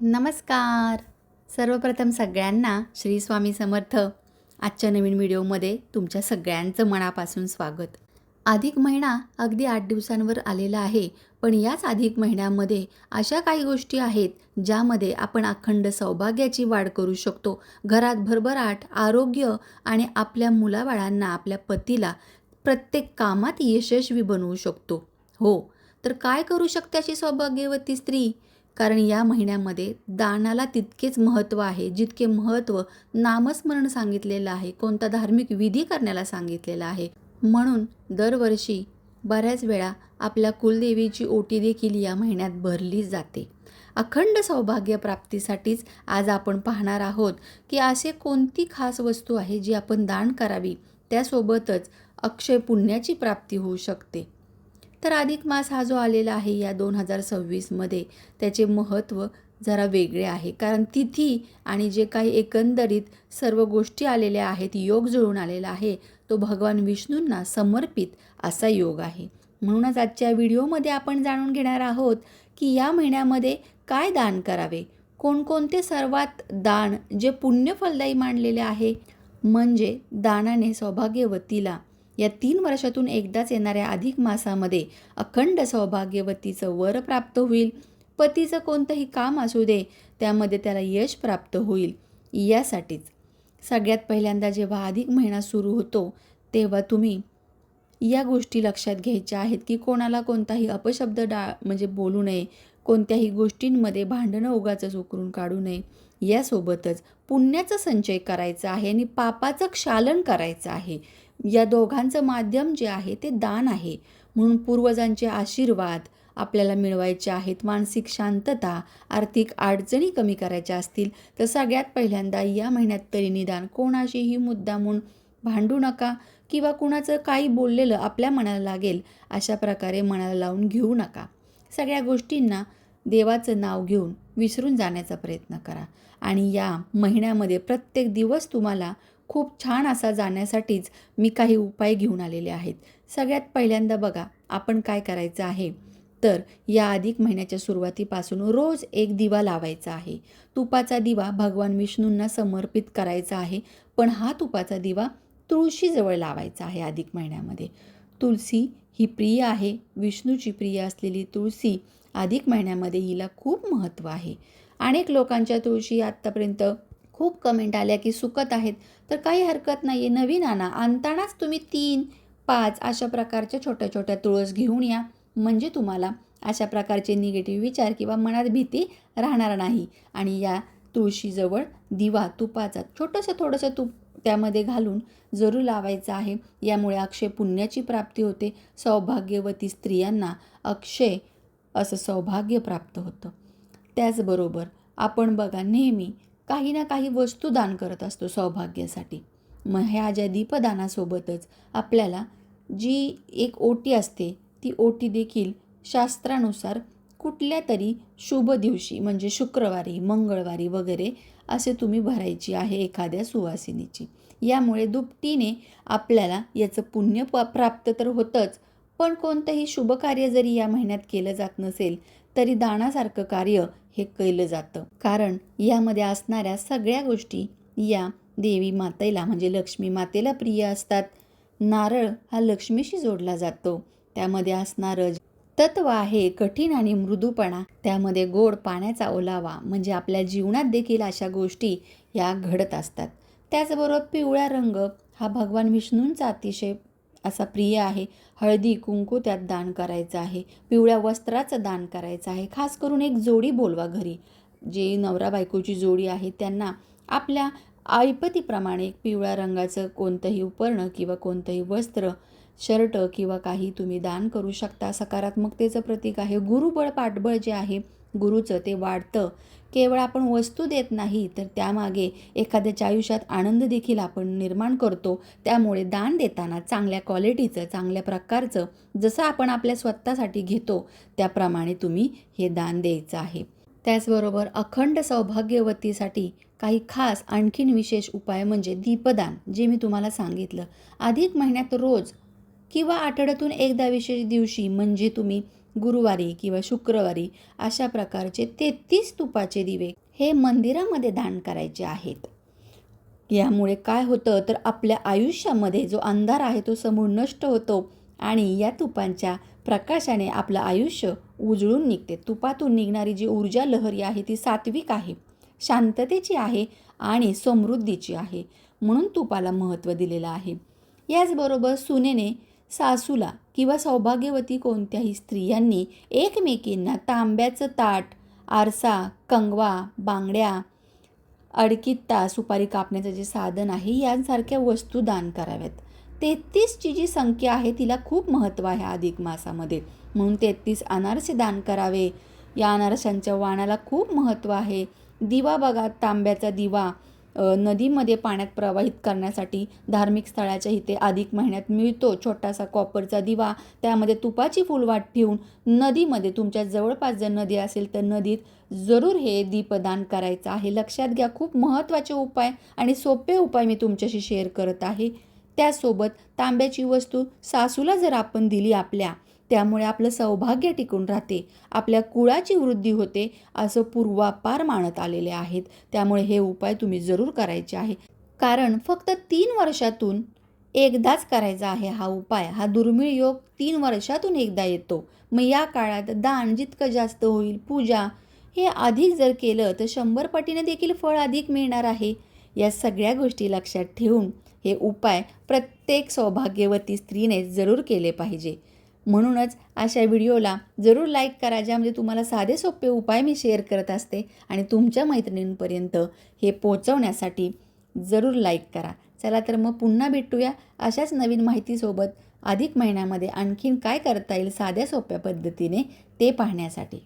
नमस्कार. सर्वप्रथम सगळ्यांना श्री स्वामी समर्थ. आजच्या नवीन व्हिडिओमध्ये तुमच्या सगळ्यांचं मनापासून स्वागत. अधिक महिना अगदी 8 दिवसांवर आलेला आहे, पण याच अधिक महिन्यामध्ये अशा काही गोष्टी आहेत ज्यामध्ये आपण अखंड सौभाग्याची वाढ करू शकतो. घरात भरभराट, आरोग्य आणि आपल्या मुलाबाळांना, आपल्या पतीला प्रत्येक कामात यशस्वी बनवू शकतो. हो, तर काय करू शकते अशी सौभाग्यवती स्त्री? कारण या महिन्यामध्ये दानाला तितकेच महत्त्व आहे, जितके महत्त्व नामस्मरण सांगितलेलं आहे, कोणता धार्मिक विधी करण्याला सांगितलेला आहे. म्हणून दरवर्षी बऱ्याच वेळा आपल्या कुलदेवीची ओटी देखील या महिन्यात भरली जाते. अखंड सौभाग्य प्राप्तीसाठीच आज आपण पाहणार आहोत की असे कोणती खास वस्तू आहे जी आपण दान करावी, त्यासोबतच अक्षय पुण्याची प्राप्ती होऊ शकते. तर अधिक मास हा जो आलेला आहे या 2026मध्ये, त्याचे महत्त्व जरा वेगळे आहे. कारण तिथी आणि जे काही एकंदरीत सर्व गोष्टी आलेल्या आहेत, योग जुळून आलेला आहे, तो भगवान विष्णूंना समर्पित असा योग आहे. म्हणूनच आजच्या व्हिडिओमध्ये आपण जाणून घेणार आहोत की या महिन्यामध्ये काय दान करावे, कोणकोणते सर्वात दान जे पुण्यफलदायी मानलेले आहे. म्हणजे दानाने सौभाग्यवतीला या 3 वर्षातून एकदाच येणाऱ्या अधिक मासामध्ये अखंड सौभाग्यवतीचं वर प्राप्त होईल. पतीचं कोणतंही काम असू दे, त्यामध्ये त्याला यश प्राप्त होईल. यासाठीच सगळ्यात पहिल्यांदा जेव्हा अधिक महिना सुरू होतो, तेव्हा तुम्ही या गोष्टी लक्षात घ्यायच्या आहेत की कोणाला कोणताही अपशब्द म्हणजे बोलू नये, कोणत्याही गोष्टींमध्ये भांडणं उगाचच उकरून काढू नये. यासोबतच पुण्याचा संचय करायचा आहे आणि पापाचं क्षालन करायचं आहे. या दोघांचं माध्यम जे आहे ते दान आहे. म्हणून पूर्वजांचे आशीर्वाद आपल्याला मिळवायचे आहेत. मानसिक शांतता, आर्थिक अडचणी कमी करायच्या असतील तर सगळ्यात पहिल्यांदा या महिन्यात तरी निदान कोणाशीही मुद्दामून भांडू नका किंवा कुणाचं काही बोललेलं आपल्या मनाला लागेल अशा प्रकारे मनाला लावून घेऊ नका. सगळ्या गोष्टींना देवाचं नाव घेऊन विसरून जाण्याचा प्रयत्न करा. आणि या महिन्यामध्ये प्रत्येक दिवस तुम्हाला खूप छान असा जाण्यासाठीच मी काही उपाय घेऊन आलेले आहेत. सगळ्यात पहिल्यांदा बघा, आपण काय करायचं आहे, तर या अधिक महिन्याच्या सुरुवातीपासून रोज एक दिवा लावायचा आहे. तुपाचा दिवा भगवान विष्णूंना समर्पित करायचा आहे. पण हा तुपाचा दिवा तुळशीजवळ लावायचा आहे. अधिक महिन्यामध्ये तुळशी ही प्रिय आहे. विष्णूची प्रिय असलेली तुळशी अधिक महिन्यामध्ये हिला खूप महत्त्व आहे. अनेक लोकांच्या तुळशी आत्तापर्यंत खूप कमेंट आल्या की सुकत आहेत, तर काही हरकत नाही आहे, नवीन आणतानाच तुम्ही 3-5 अशा प्रकारच्या छोट्या छोट्या तुळस घेऊन या. म्हणजे तुम्हाला अशा प्रकारचे निगेटिव्ह विचार किंवा मनात भीती राहणार नाही. आणि या तुळशीजवळ दिवा तुपाचा थोडंसं तूप त्यामध्ये घालून जरूर लावायचं आहे. यामुळे अक्षय पुण्याची प्राप्ती होते. सौभाग्यवती स्त्रियांना अक्षय असं सौभाग्य प्राप्त होतं. त्याचबरोबर आपण बघा, नेहमी काही ना काही वस्तू दान करत असतो सौभाग्यासाठी. मग ह्या ज्या दीपदानासोबतच आपल्याला जी एक ओटी असते, ती ओटी देखील शास्त्रानुसार कुठल्या तरी शुभ दिवशी म्हणजे शुक्रवारी, मंगळवारी वगैरे असे तुम्ही भरायची आहे एखाद्या सुवासिनीची. यामुळे दुपटीने आपल्याला याचं पुण्य प्राप्त तर होतंच, पण कोणतंही शुभकार्य जरी या महिन्यात केलं जात नसेल तरी दानासारखं कार्य हे केलं जातं. कारण यामध्ये असणाऱ्या सगळ्या गोष्टी या देवी मातेला म्हणजे लक्ष्मी मातेला प्रिय असतात. नारळ हा लक्ष्मीशी जोडला जातो. त्यामध्ये असणारं तत्व आहे कठीण आणि मृदूपणा, त्यामध्ये गोड पाण्याचा ओलावा, म्हणजे आपल्या जीवनात देखील अशा गोष्टी या घडत असतात. त्याचबरोबर पिवळा रंग हा भगवान विष्णूंचा अतिशय असा प्रिय आहे. हळदी कुंकू त्यात दान करायचं आहे. पिवळ्या वस्त्राचं दान करायचं आहे. खास करून एक जोडी बोलवा घरी, जे नवरा बायकोची जोडी आहे त्यांना आपल्या ऐपतीप्रमाणे एक पिवळ्या रंगाचं कोणतंही उपकरण किंवा कोणतंही वस्त्र, शर्ट किंवा काही तुम्ही दान करू शकता. सकारात्मकतेचं प्रतीक आहे. गुरुबळ पाठबळ जे आहे गुरुचं ते वाढतं. केवळ आपण वस्तू देत नाही तर त्यामागे एखाद्याच्या आयुष्यात आनंद देखील आपण निर्माण करतो. त्यामुळे दान देताना चांगल्या क्वालिटीचं, चांगल्या प्रकारचं, जसं आपण आपल्या स्वतःसाठी घेतो त्याप्रमाणे तुम्ही हे दान द्यायचं आहे. त्याचबरोबर अखंड सौभाग्यवतीसाठी काही खास आणखीन विशेष उपाय म्हणजे दीपदान, जे मी तुम्हाला सांगितलं. अधिक महिन्यात रोज किंवा आठवड्यातून एकदा विशेष दिवशी म्हणजे तुम्ही गुरुवारी किंवा शुक्रवारी अशा प्रकारचे 33 तुपाचे दिवे हे मंदिरामध्ये दान करायचे आहेत. यामुळे काय होतं तर आपल्या आयुष्यामध्ये जो अंधार आहे तो समूळ नष्ट होतो आणि या तुपांच्या प्रकाशाने आपलं आयुष्य उजळून निघते. तुपातून निघणारी जी ऊर्जा लहरी आहे ती सात्विक आहे, शांततेची आहे आणि समृद्धीची आहे. म्हणून तुपाला महत्त्व दिलेलं आहे. याचबरोबर सुनेने सासूला किंवा सौभाग्यवती कोणत्याही स्त्रियांनी एकमेकींना तांब्याचं ताट, आरसा, कंगवा, बांगड्या, अडकित्ता, सुपारी कापण्याचं जे साधन आहे यांसारख्या वस्तू दान कराव्यात. 33ची जी संख्या आहे तिला खूप महत्त्व आहे अधिक मासामध्ये. म्हणून 33 अनारसे दान करावे. या अनारशांच्या वाणाला खूप महत्त्व आहे. दिवा बघा, तांब्याचा दिवा नदीमध्ये पाण्यात प्रवाहित करण्यासाठी धार्मिक स्थळाच्या इथे अधिक महिन्यात मिळतो. छोटासा कॉपरचा दिवा, त्यामध्ये तुपाची फुलवात ठेवून नदीमध्ये, तुमच्या जवळपास जर नदी असेल तर नदीत जरूर हे दीपदान करायचं आहे. लक्षात घ्या, खूप महत्त्वाचे उपाय आणि सोपे उपाय मी तुमच्याशी शेअर करत आहे. त्यासोबत तांब्याची वस्तू सासूला जर आपण दिली आपल्या, त्यामुळे आपलं सौभाग्य टिकून राहते, आपल्या कुळाची वृद्धी होते असं पूर्वापार मानत आलेले आहेत. त्यामुळे हे उपाय तुम्ही जरूर करायचे आहे. कारण फक्त 3 वर्षातून एकदाच करायचा आहे हा उपाय. हा दुर्मिळ योग 3 वर्षातून एकदा येतो. मग या काळात दान जितकं जास्त होईल, पूजा हे अधिक जर केलं तर 100 पटीने देखील फळ अधिक मिळणार आहे. या सगळ्या गोष्टी लक्षात ठेवून हे उपाय प्रत्येक सौभाग्यवती स्त्रीने जरूर केले पाहिजे. म्हणूनच अशा व्हिडिओला जरूर लाईक करा, ज्यामध्ये तुम्हाला साधे सोपे उपाय मी शेअर करत असते आणि तुमच्या मैत्रिणींपर्यंत हे पोहोचवण्यासाठी जरूर लाईक करा. चला तर मग पुन्हा भेटूया अशाच नवीन माहितीसोबत अधिक महिन्यामध्ये आणखीन काय करता येईल साध्या सोप्या पद्धतीने ते पाहण्यासाठी.